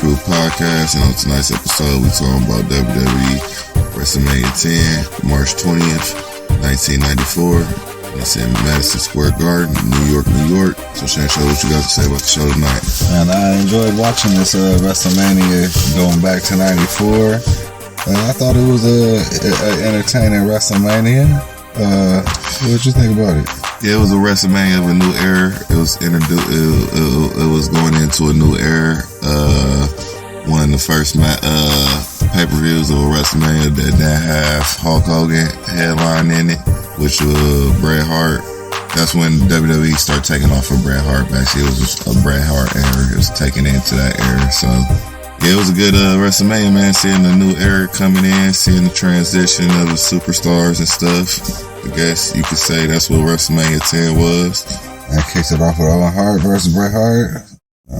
Krew Podcast, and on tonight's episode, we're talking about WWE WrestleMania 10, March 20th, 1994. And it's in Madison Square Garden, New York, New York. So, Shane, what you got to say about the show tonight? And I enjoyed watching this WrestleMania going back to 94. I thought it was a entertaining WrestleMania. What you think about it? Yeah, it was a WrestleMania of a new era. It was introduced. It was going into a new era. One of the first pay-per-views of a WrestleMania that didn't have Hulk Hogan headline in it, which was Bret Hart. That's when WWE started taking off for Bret Hart. Actually, it was just a Bret Hart era. It was taken into that era. So, yeah, it was a good WrestleMania, man. Seeing the new era coming in, seeing the transition of the superstars and stuff. I guess you could say that's what WrestleMania 10 was. I kicked it off with Owen Hart versus Bret Hart.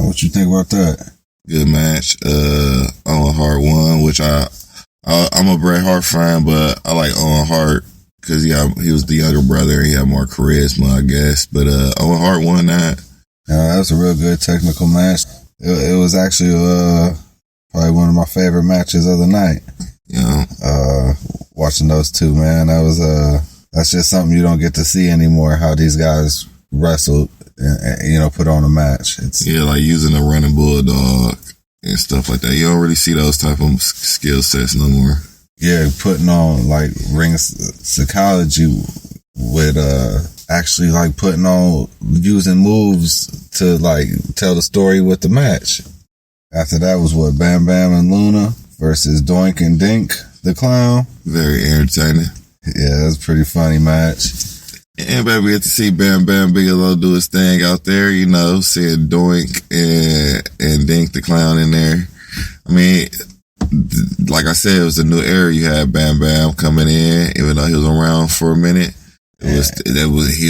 What you think about that? Good match. Owen Hart won, which I'm a Bret Hart fan, but I like Owen Hart because he was the younger brother. He had more charisma, I guess. But Owen Hart won that. That was a real good technical match. It was actually probably one of my favorite matches of the night. Yeah. Watching those two, man, that's just something you don't get to see anymore. How these guys wrestled and put on a match. Yeah, like using a running bulldog and stuff like that. You don't really see those type of skill sets no more. Yeah, putting on like ring psychology with actually like putting on using moves to like tell the story with the match. After that was what, Bam Bam and Luna versus Doink and Dink the Clown. Very entertaining. Yeah, that's a pretty funny match. And baby, we get to see Bam Bam Bigelow do his thing out there, seeing Doink and Dink the Clown in there. I mean, like I said, it was a new era. You had Bam Bam coming in, even though he was around for a minute. He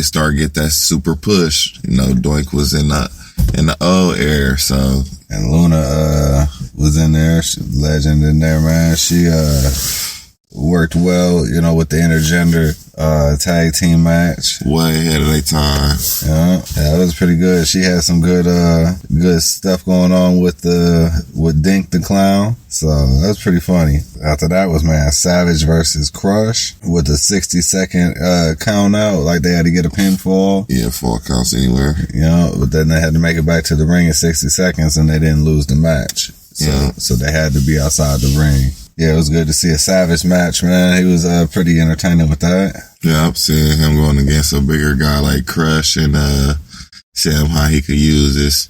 started to get that super push. Doink was in the old era, so. And Luna was in there, legend in there, man. She worked well, with the intergender tag team match. Way ahead of their time. Yeah, it was pretty good. She had some good stuff going on with Dink the Clown. So that was pretty funny. After that was, man, Savage versus Crush with the 60-second count out. Like they had to get a pinfall. Yeah, 4 counts anywhere. But then they had to make it back to the ring in 60 seconds and they didn't lose the match. So they had to be outside the ring. Yeah, it was good to see a Savage match, man. He was pretty entertaining with that. Yeah, I'm seeing him going against a bigger guy like Crush and seeing how he could use his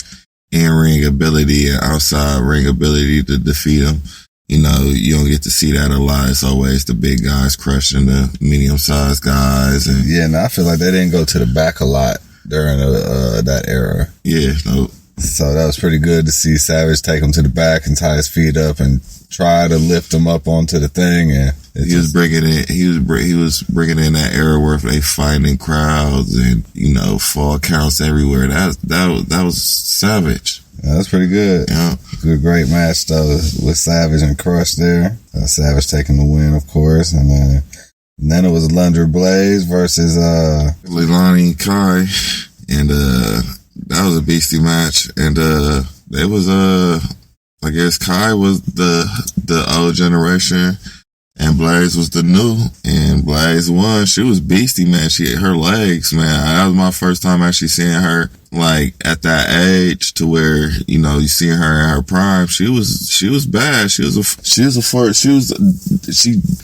in-ring ability and outside ring ability to defeat him. You don't get to see that a lot. It's always the big guys crushing the medium-sized guys. And yeah, I feel like they didn't go to the back a lot during that era. Yeah, no. So that was pretty good to see Savage take him to the back and tie his feet up and try to lift him up onto the thing. And he was bringing in that era where they fighting crowds and fall counts everywhere. That was Savage. Yeah, that's pretty good. Yeah, great match though with Savage and Crush there. Savage taking the win, of course, and then it was Alundra Blayze versus Leilani and Kai, and that was a beastie match, and it was I guess Kai was the old generation and Blayze was the new, and Blayze won. She was beastie, man. She hit her legs, man. That was my first time actually seeing her like at that age to where, you see her in her prime. She was bad. She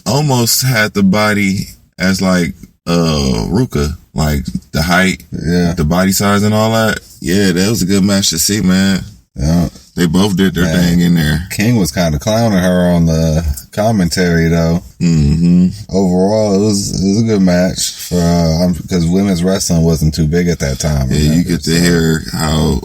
almost had the body as like Ruka, like the height, the body size and all that. Yeah, that was a good match to see, man. Yeah. They both did their thing in there. King was kind of clowning her on the commentary, though. Mm-hmm. Overall, it was a good match for because women's wrestling wasn't too big at that time. Yeah, you get to hear how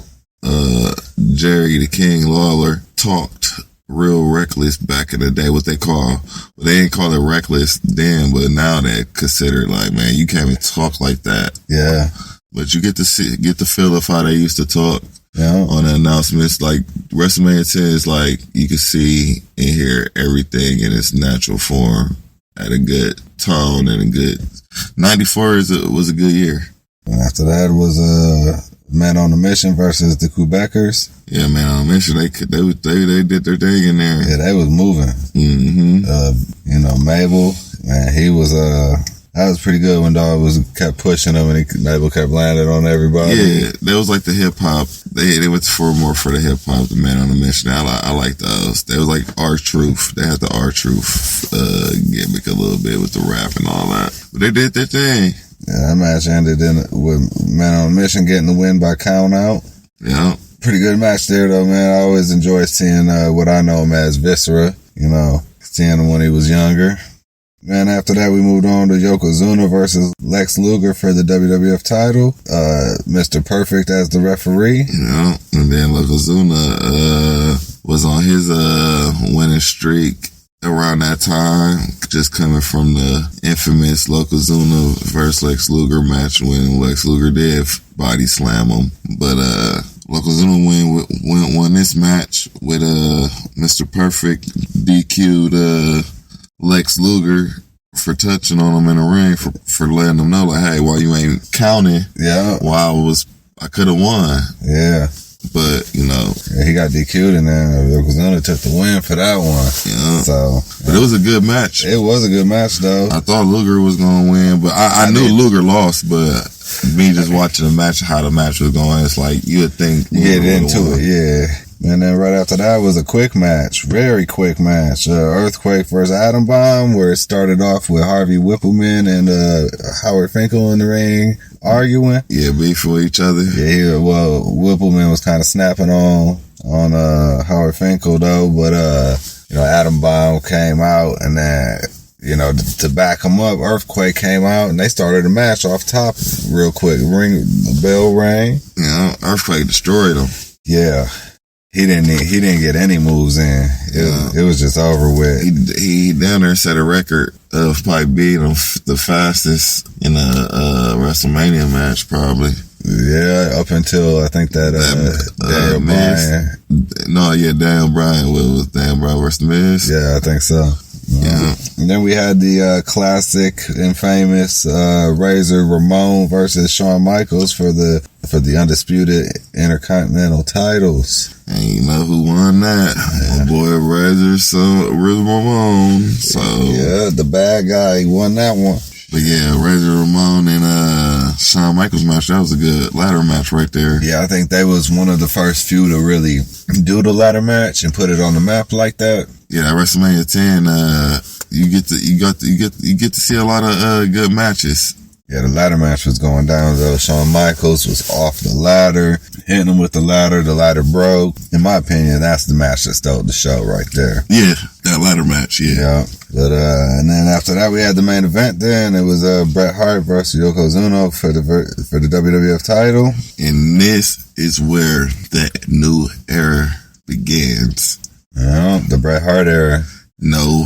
Jerry the King Lawler talked real reckless back in the day. What they didn't call it reckless then, but now they consider it like, man, you can't even talk like that. Yeah, but you get the feel of how they used to talk. Yeah. On the announcements, like WrestleMania 10 is like you can see and hear everything in its natural form at a good tone and a good 94 was a good year. And after that was Man on a Mission versus the Quebecers. Yeah, Man on a Mission. They did their thing in there. Yeah, they was moving. Mm-hmm. Mabel, man, he was that was pretty good when dog kept pushing him and Mabel kept landing on everybody. Yeah, that was like the hip hop. They went for more for the hip hop. The Man on a Mission. I like those. They was like R-Truth. They had the R-Truth gimmick a little bit with the rap and all that. But they did their thing. Yeah, that match ended with Man on a Mission getting the win by count out. Yeah. Pretty good match there, though, man. I always enjoy seeing what I know him as Viscera, seeing him when he was younger. Man, after that, we moved on to Yokozuna versus Lex Luger for the WWF title. Mr. Perfect as the referee. Yeah, and then Yokozuna was on his winning streak around that time, just coming from the infamous Yokozuna versus Lex Luger match when Lex Luger did body slam him. But Yokozuna won this match with Mr. Perfect DQ'd Lex Luger for touching on him in the ring for letting him know, like, hey, while you ain't counting, I could have won. Yeah. But, yeah, he got DQ'd and then Yokozuna took the win for that one. Yeah. But it was a good match. It was a good match, though. I thought Luger was going to win, but I knew Luger lost, but me just watching the match, how the match was going, it's like, you would think Luger get into it, yeah. And then right after that was a quick match, very quick match. Earthquake versus Atom Bomb, where it started off with Harvey Whippleman and Howard Finkel in the ring arguing. Yeah, beef with each other. Yeah, well, Whippleman was kind of snapping on Howard Finkel though, but Atom Bomb came out and then to back him up, Earthquake came out and they started the match off top real quick. The bell rang. Yeah, Earthquake destroyed him. Yeah. He didn't get any moves in. It was just over with. He down there set a record of probably being the fastest in a WrestleMania match, probably. Yeah, up until I think that Daniel Bryan. Daniel Bryan was Daniel Bryan versus Miz. Yeah, I think so. Yeah. And then we had the classic and famous Razor Ramon versus Shawn Michaels for the undisputed Intercontinental titles. And you know who won that? Yeah. My boy Razor Ramon. So yeah, the bad guy, he won that one. But yeah, Razor Ramon and Shawn Michaels match, that was a good ladder match right there. Yeah, I think they was one of the first few to really do the ladder match and put it on the map like that. Yeah, WrestleMania 10, you get to see a lot of good matches. Yeah, the ladder match was going down though. Shawn Michaels was off the ladder, hitting him with the ladder broke. In my opinion, that's the match that stole the show right there. Yeah, that ladder match, yeah. But and then after that we had the main event then. It was Bret Hart versus Yokozuna for the WWF title. And this is where the new era begins. Yeah, the Bret Hart era. No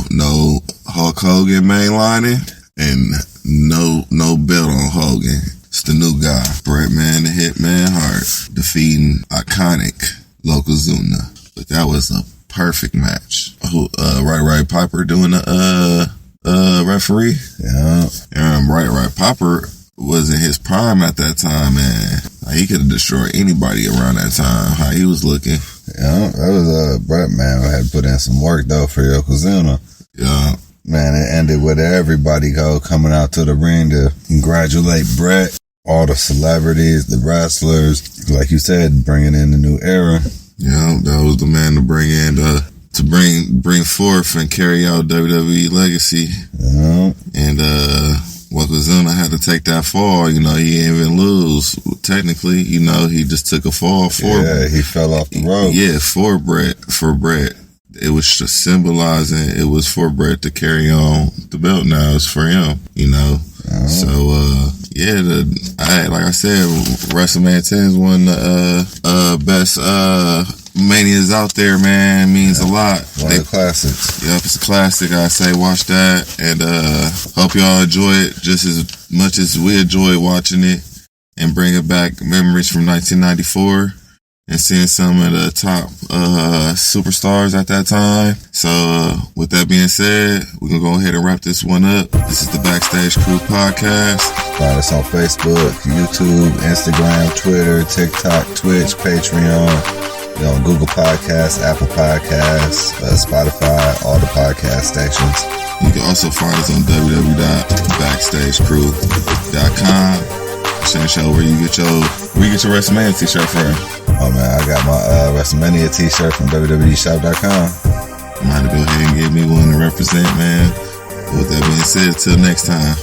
Hulk Hogan mainlining and no belt on Hogan. It's the new guy, Bret Man the Hitman Hart, defeating iconic Yokozuna. But that was a perfect match. Right Piper doing the referee. Yeah. And Right Piper was in his prime at that time, man. Like, he could have destroyed anybody around that time. How he was looking. Yeah, that was Bret Man had put in some work though for Yokozuna. Yeah. Man, it ended with everybody coming out to the ring to congratulate Bret. All the celebrities, the wrestlers, like you said, bringing in the new era. Yeah, that was the man to bring in to bring forth and carry out WWE legacy. Yeah. And Yokozuna had to take that fall. He didn't even lose. Technically, he just took a fall for Yeah, he fell off the rope. Yeah, for Bret. It was just symbolizing it was for Bret to carry on the belt. Now it's for him, So, like I said, WrestleMania 10 is one of the best manias out there, man. Means a lot. One of the classics. Yep, it's a classic. I say watch that. And hope y'all enjoy it just as much as we enjoy watching it and bringing back memories from 1994. And seeing some of the top superstars at that time. So, with that being said, we're going to go ahead and wrap this one up. This is the Backstage Krew Podcast. Find us on Facebook, YouTube, Instagram, Twitter, TikTok, Twitch, Patreon. You know, Google Podcasts, Apple Podcasts, Spotify, all the podcast stations. You can also find us on www.backstagekrew.com. Show where you get your WrestleMania t-shirt from. Oh man, I got my WrestleMania t-shirt from www.shop.com. I might go ahead and get me one to represent, man. With that being said, till next time.